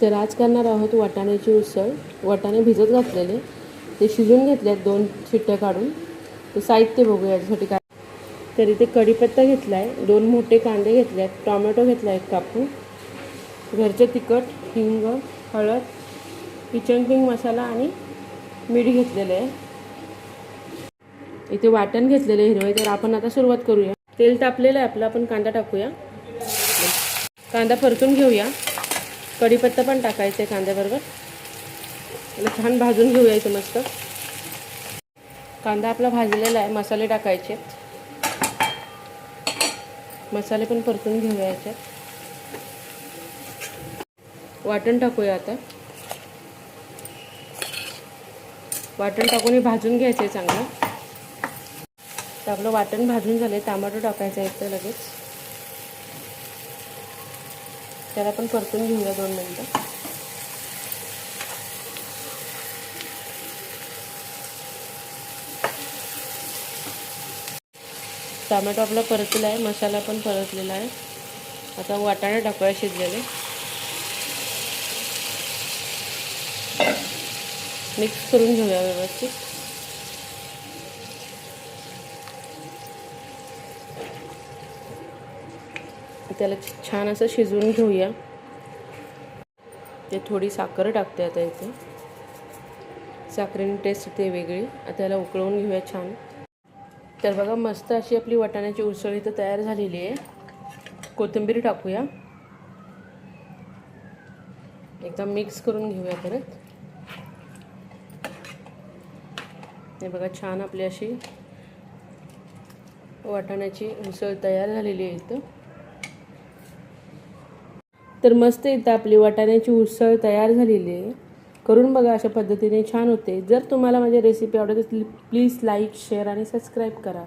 तर आज करणार आहोत वाटाण्याची उसळ. वाटाणे भिजत घातलेले, ते शिजून घेतल्यात 2 शिट्ट्या काढून. तर साहित्य बघूया याच्यासाठी काय. तर इथे कढीपत्ता घेतला आहे, 2 मोठे कांदे घेतले आहेत, टोमॅटो घेतला आहे कापून, घरचे तिखट, हिंग, हळद, किचन किंग मसाला आणि मीठ घेतलेलं आहे. इथे वाटण घेतलेलं आहे हिरवं. तर आपण आता सुरुवात करूया. तेल तापलेलं आहे आपलं, आपण कांदा टाकूया. कांदा परतून घेऊया. कढीपत्ता पण टाकायचा आहे कांद्याबरोबर. त्याला छान भाजून घेऊया इथं मस्त. कांदा आपला भाजलेला आहे. मसाले टाकायचे, मसाले पण परतून घेऊया याच्यात. वाटण टाकूया आता. वाटण टाकून हे भाजून घ्यायचं आहे चांगलं. तर आपलं वाटण भाजून झाले. टोमॅटो टाकायचं आहे इथं लगेच. त्याला पण परतून घेऊया 2 मिनटं. टोमॅटो आपला परतलेला आहे, मसाला पण परतलेला आहे. आता वाटाणे टाकूया शिजलेले. मिक्स करून घेऊया व्यवस्थित. त्याला छान असं शिजवून घेऊया. ते थोडी साखर टाकते आता इथे. साखरेने टेस्ट येते वेगळी. आता त्याला उकळवून घेऊया छान. तर बघा मस्त अशी आपली वाटाण्याची उसळ इथं तयार झालेली आहे. कोथिंबीर टाकूया. एकदम मिक्स करून घेऊया परत. हे बघा छान आपली अशी वाटाण्याची उसळ तयार झालेली आहे इथं. तर मस्त इथं आपली वाटाण्याची उसळ तयार झालेली आहे. करून बघा, अशा पद्धतीने छान होते. जर तुम्हाला माझी रेसिपी आवडत असेल प्लीज लाईक, शेअर आणि सबस्क्राईब करा.